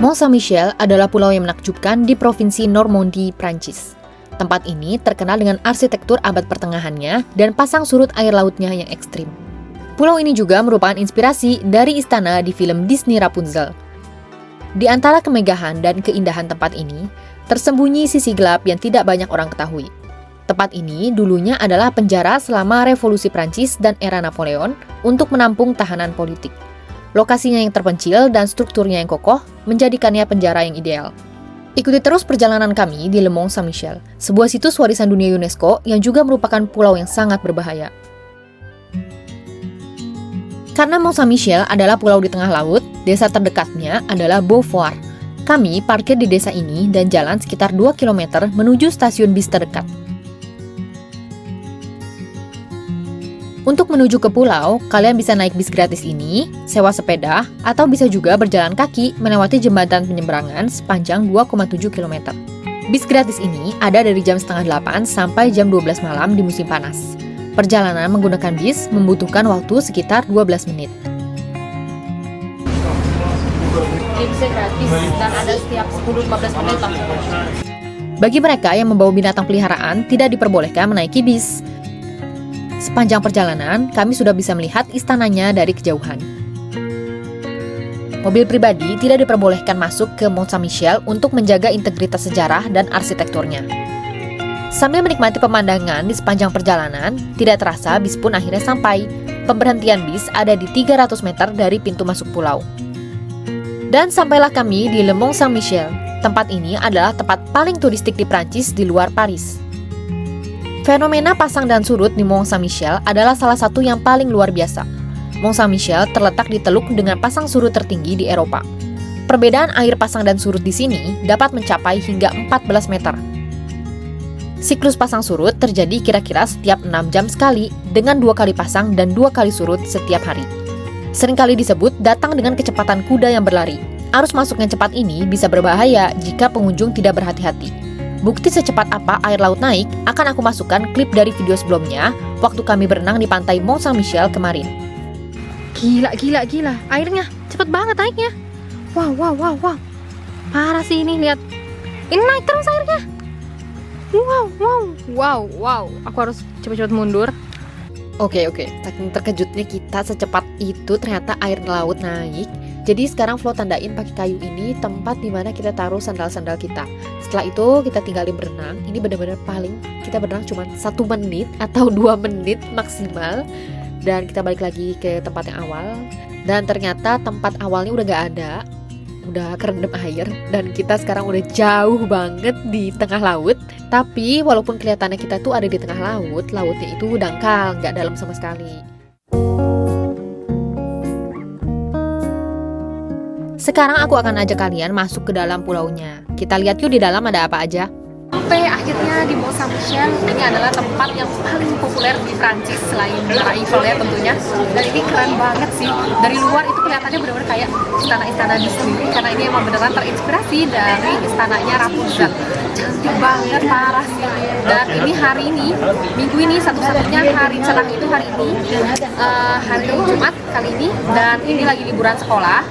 Mont Saint-Michel adalah pulau yang menakjubkan di provinsi Normandie, Prancis. Tempat ini terkenal dengan arsitektur abad pertengahannya dan pasang surut air lautnya yang ekstrim. Pulau ini juga merupakan inspirasi dari istana di film Disney Rapunzel. Di antara kemegahan dan keindahan tempat ini, tersembunyi sisi gelap yang tidak banyak orang ketahui. Tempat ini dulunya adalah penjara selama Revolusi Prancis dan era Napoleon untuk menampung tahanan politik. Lokasinya yang terpencil dan strukturnya yang kokoh menjadikannya penjara yang ideal. Ikuti terus perjalanan kami di Le Mont Saint-Michel, sebuah situs warisan dunia UNESCO yang juga merupakan pulau yang sangat berbahaya. Karena Mont Saint-Michel adalah pulau di tengah laut, desa terdekatnya adalah Beaufort. Kami parkir di desa ini dan jalan sekitar 2 km menuju stasiun bis terdekat. Untuk menuju ke pulau, kalian bisa naik bis gratis ini, sewa sepeda, atau bisa juga berjalan kaki melewati jembatan penyeberangan sepanjang 2,7 km. Bis gratis ini ada dari jam setengah 8 sampai jam 12 malam di musim panas. Perjalanan menggunakan bis membutuhkan waktu sekitar 12 menit. Bisnya gratis dan ada setiap 10-15 menit. Bagi mereka yang membawa binatang peliharaan, tidak diperbolehkan menaiki bis. Sepanjang perjalanan, kami sudah bisa melihat istananya dari kejauhan. Mobil pribadi tidak diperbolehkan masuk ke Mont Saint-Michel untuk menjaga integritas sejarah dan arsitekturnya. Sambil menikmati pemandangan di sepanjang perjalanan, tidak terasa bis pun akhirnya sampai. Pemberhentian bis ada di 300 meter dari pintu masuk pulau. Dan sampailah kami di Le Mont Saint-Michel. Tempat ini adalah tempat paling turistik di Prancis di luar Paris. Fenomena pasang dan surut di Mont Saint-Michel adalah salah satu yang paling luar biasa. Mont Saint-Michel terletak di teluk dengan pasang surut tertinggi di Eropa. Perbedaan air pasang dan surut di sini dapat mencapai hingga 14 meter. Siklus pasang surut terjadi kira-kira setiap 6 jam sekali dengan 2 kali pasang dan 2 kali surut setiap hari. Seringkali disebut datang dengan kecepatan kuda yang berlari. Arus masuk yang cepat ini bisa berbahaya jika pengunjung tidak berhati-hati. Bukti secepat apa air laut naik akan aku masukkan klip dari video sebelumnya waktu kami berenang di pantai Mont Saint-Michel kemarin. Gila. Airnya cepet banget naiknya. Wow. Parah sih ini, lihat. Ini naik terus airnya. Wow. Aku harus cepet-cepet mundur. Oke. Saking terkejutnya kita secepat itu ternyata air laut naik. Jadi sekarang Flo tandain pakai kayu ini tempat dimana kita taruh sandal-sandal kita. Setelah itu kita tinggalin berenang. Ini benar-benar paling kita berenang cuma 1 menit atau 2 menit maksimal. Dan kita balik lagi ke tempat yang awal. Dan ternyata tempat awalnya udah gak ada, udah kerendam air. Dan kita sekarang udah jauh banget di tengah laut. Tapi walaupun kelihatannya kita tuh ada di tengah laut, lautnya itu dangkal, gak dalam sama sekali. Sekarang aku akan ajak kalian masuk ke dalam pulaunya. Kita lihat yuk di dalam ada apa aja. Sampai akhirnya di Mont Saint-Michel, ini adalah tempat yang paling populer di Prancis selain Menara Eiffel ya tentunya. Dan ini keren banget sih. Dari luar itu kelihatannya benar-benar kayak istana-istana Disney karena ini emang beneran terinspirasi dari istananya Rapunzel. Cantik banget, parah sih. Dan ini hari ini, minggu ini satu-satunya hari cerah itu hari ini, hari Jumat kali ini. Dan ini lagi liburan sekolah,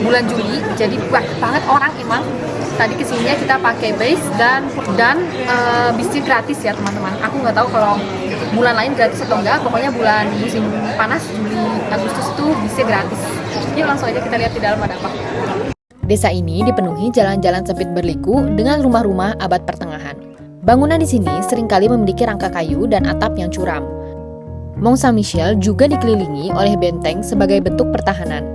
bulan Juli. Jadi banyak banget orang emang. Tadi kesininya kita pakai bus dan bisnya gratis ya teman-teman. Aku nggak tahu kalau bulan lain gratis atau enggak. Pokoknya bulan musim panas Juli Agustus itu bisnya gratis. Yuk langsung aja kita lihat di dalam ada apa. Desa ini dipenuhi jalan-jalan sempit berliku dengan rumah-rumah abad pertengahan. Bangunan di sini seringkali memiliki rangka kayu dan atap yang curam. Mont Saint-Michel juga dikelilingi oleh benteng sebagai bentuk pertahanan.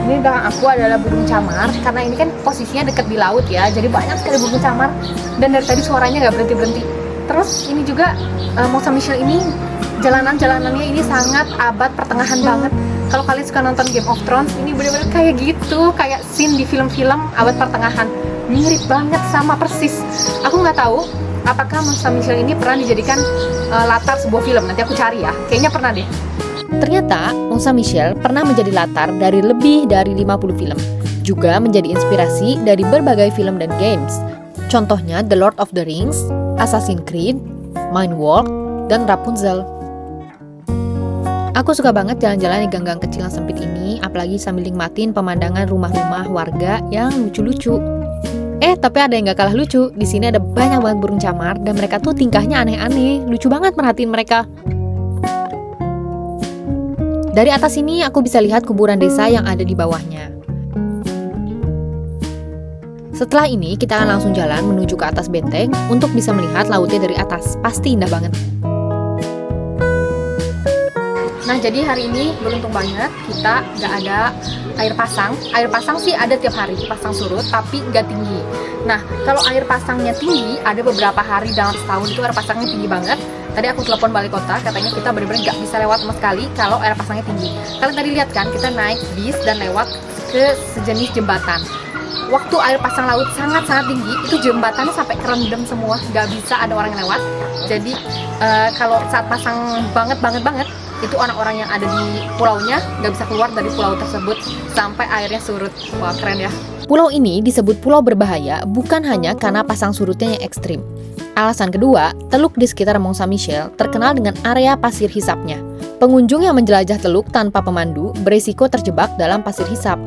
Ini belakang aku adalah burung camar, karena ini kan posisinya dekat di laut ya, jadi banyak sekali burung camar. Dan dari tadi suaranya nggak berhenti-berhenti. Terus ini juga Mont Saint-Michel ini jalanan-jalanannya ini sangat abad pertengahan banget. Kalau kalian suka nonton Game of Thrones, ini benar-benar kayak gitu, kayak scene di film-film abad pertengahan. Mirip banget sama persis. Aku nggak tahu apakah Mont Saint-Michel ini pernah dijadikan latar sebuah film. Nanti aku cari ya, kayaknya pernah deh. Ternyata, Mont Saint-Michel pernah menjadi latar dari lebih dari 50 film. Juga menjadi inspirasi dari berbagai film dan games. Contohnya The Lord of the Rings, Assassin's Creed, Mindwalk, dan Rapunzel. Aku suka banget jalan-jalan di gang-gang kecil yang sempit ini, apalagi sambil nikmatin pemandangan rumah-rumah warga yang lucu-lucu. Tapi ada yang gak kalah lucu. Di sini ada banyak banget burung camar dan mereka tuh tingkahnya aneh-aneh. Lucu banget merhatiin mereka. Dari atas sini aku bisa lihat kuburan desa yang ada di bawahnya. Setelah ini kita akan langsung jalan menuju ke atas benteng untuk bisa melihat lautnya dari atas. Pasti indah banget. Nah, jadi hari ini beruntung banget kita nggak ada air pasang. Air pasang sih ada tiap hari, pasang surut, tapi nggak tinggi. Nah, kalau air pasangnya tinggi, ada beberapa hari dalam setahun itu air pasangnya tinggi banget. Tadi aku telepon balik kota, katanya kita benar-benar nggak bisa lewat sama sekali kalau air pasangnya tinggi. Kalian tadi lihat kan, kita naik bis dan lewat ke sejenis jembatan. Waktu air pasang laut sangat-sangat tinggi, itu jembatannya sampai kerendam semua, nggak bisa ada orang yang lewat. Jadi kalau saat pasang banget, itu orang-orang yang ada di pulaunya nggak bisa keluar dari pulau tersebut sampai airnya surut. Wah, keren ya. Pulau ini disebut pulau berbahaya bukan hanya karena pasang surutnya yang ekstrim. Alasan kedua, teluk di sekitar Mont Saint-Michel terkenal dengan area pasir hisapnya. Pengunjung yang menjelajah teluk tanpa pemandu berisiko terjebak dalam pasir hisap.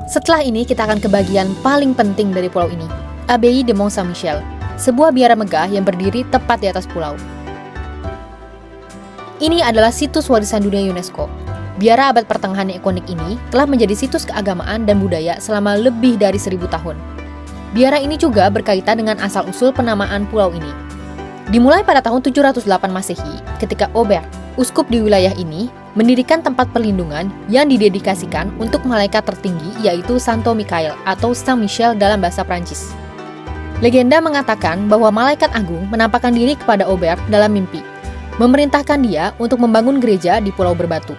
Setelah ini kita akan ke bagian paling penting dari pulau ini, Abbaye de Mont Saint-Michel, sebuah biara megah yang berdiri tepat di atas pulau. Ini adalah situs warisan dunia UNESCO. Biara abad pertengahan yang ikonik ini telah menjadi situs keagamaan dan budaya selama lebih dari 1000 tahun. Biara ini juga berkaitan dengan asal-usul penamaan pulau ini. Dimulai pada tahun 708 Masehi, ketika Aubert, uskup di wilayah ini, mendirikan tempat perlindungan yang didedikasikan untuk malaikat tertinggi yaitu Santo Michael atau Saint Michel dalam bahasa Prancis. Legenda mengatakan bahwa malaikat agung menampakkan diri kepada Aubert dalam mimpi, memerintahkan dia untuk membangun gereja di Pulau Berbatu.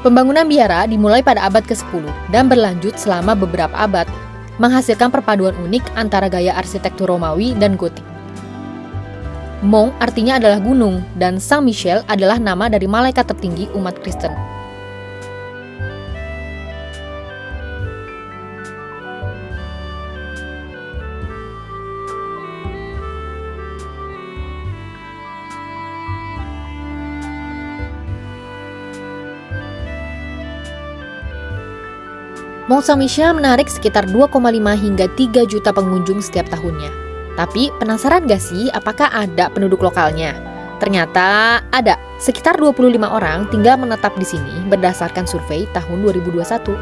Pembangunan biara dimulai pada abad ke-10 dan berlanjut selama beberapa abad, menghasilkan perpaduan unik antara gaya arsitektur Romawi dan Gotik. Mont artinya adalah gunung, dan Saint Michel adalah nama dari malaikat tertinggi umat Kristen. Mont Saint-Michel menarik sekitar 2,5 hingga 3 juta pengunjung setiap tahunnya. Tapi penasaran gak sih apakah ada penduduk lokalnya? Ternyata ada. Sekitar 25 orang tinggal menetap di sini berdasarkan survei tahun 2021.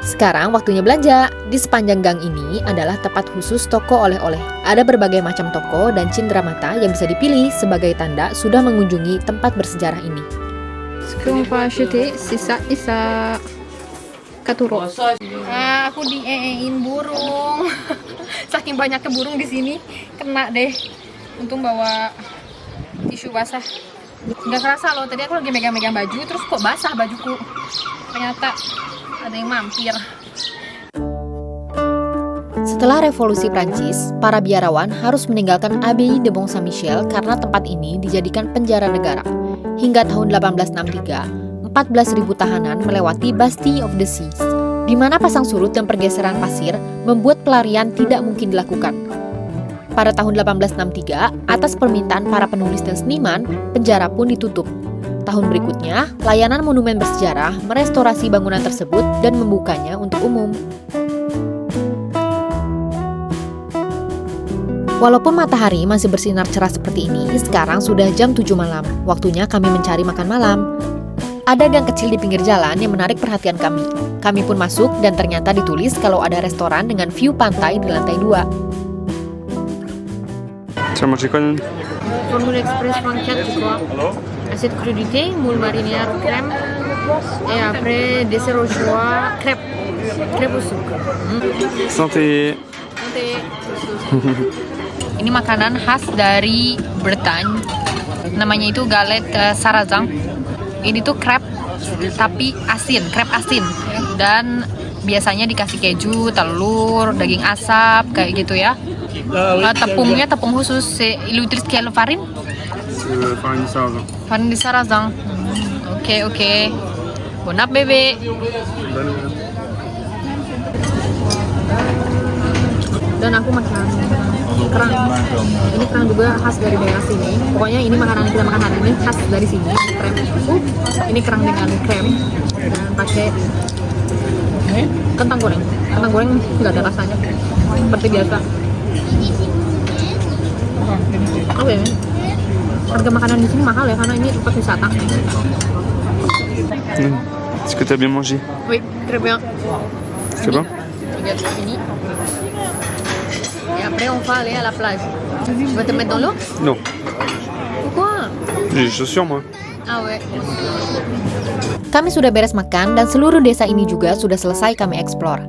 Sekarang waktunya belanja. Di sepanjang gang ini adalah tempat khusus toko oleh-oleh. Ada berbagai macam toko dan cindramata yang bisa dipilih sebagai tanda sudah mengunjungi tempat bersejarah ini. Katuro. Aku diein burung. Saking banyaknya burung di sini, kena deh. Untung bawa tisu basah. Nggak kerasa loh, tadi aku lagi megang-megang baju, terus kok basah bajuku. Ternyata ada yang mampir. Setelah revolusi Prancis, para biarawan harus meninggalkan Abbaye de Mont Saint-Michel karena tempat ini dijadikan penjara negara. Hingga tahun 1863, 14.000 tahanan melewati Bastille of the Seas, di mana pasang surut dan pergeseran pasir membuat pelarian tidak mungkin dilakukan. Pada tahun 1863, atas permintaan para penulis dan seniman, penjara pun ditutup. Tahun berikutnya, layanan monumen bersejarah merestorasi bangunan tersebut dan membukanya untuk umum. Walaupun matahari masih bersinar cerah seperti ini, sekarang sudah jam 7 malam. Waktunya kami mencari makan malam. Ada gang kecil di pinggir jalan yang menarik perhatian kami. Kami pun masuk dan ternyata ditulis kalau ada restoran dengan view pantai di lantai 2. Tu as mangé quoi, Nan? Formule Express 24, je crois. Assiette crudité, moule marinière crème, et après dessert au choix, crêpe. Crêpe au sucre. Santé. Ini makanan khas dari Bretagne. Namanya itu galette sarrasin. Ini tuh crepe tapi asin, crepe asin. Dan biasanya dikasih keju, telur, daging asap, kayak gitu ya. Tepungnya tepung khusus. Il utilise quelle farine? Farine de sarrasin. Farine de sarrasin. Oke. Bon app, bébé. Dan aku makan kerang. Ini kerang juga khas dari daerah sini. Pokoknya ini makanan yang kita makan hari ini khas dari sini. Krem. Ini kerang dengan krem dan pakai kentang goreng. Kentang goreng nggak ada rasanya, seperti biasa. Oke. Harga makanan di sini mahal ya karena ini tempat wisata. Est-ce que tu as bien mangé? Oui, très bien. C'est bon? Regarde, c'est fini. Et après, on va aller à la plage. Tu vas te mettre dans l'eau? Non. Pourquoi? J'ai des chaussures moi. Ah ouais. Kami sudah beres makan dan seluruh desa ini juga sudah selesai kami eksplor.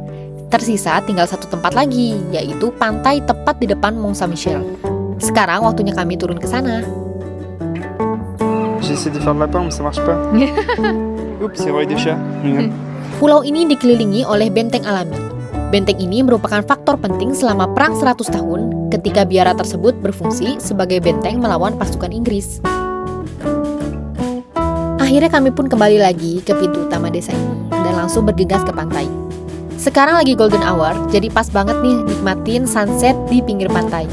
Tersisa tinggal satu tempat lagi, yaitu pantai tepat di depan Mont Saint-Michel. Sekarang waktunya kami turun ke sana. J'ai essayé de faire de la palme, ça marche pas. Oups, c'est vrai des chats. Regarde. Pulau ini dikelilingi oleh benteng alami. Benteng ini merupakan faktor penting selama Perang 100 tahun ketika biara tersebut berfungsi sebagai benteng melawan pasukan Inggris. Akhirnya kami pun kembali lagi ke pintu utama desa ini dan langsung bergegas ke pantai. Sekarang lagi golden hour, jadi pas banget nih nikmatin sunset di pinggir pantai.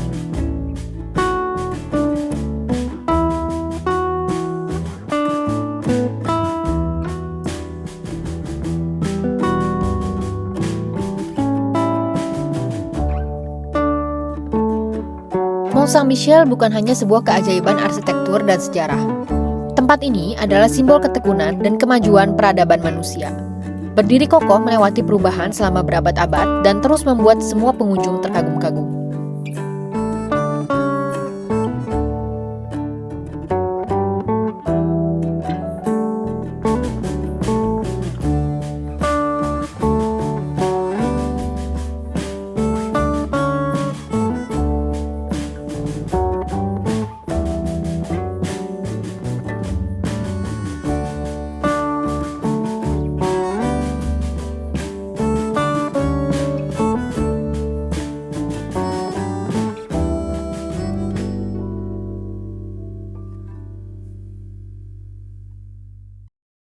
Mont Saint-Michel bukan hanya sebuah keajaiban arsitektur dan sejarah. Tempat ini adalah simbol ketekunan dan kemajuan peradaban manusia. Berdiri kokoh melewati perubahan selama berabad-abad dan terus membuat semua pengunjung terkagum-kagum.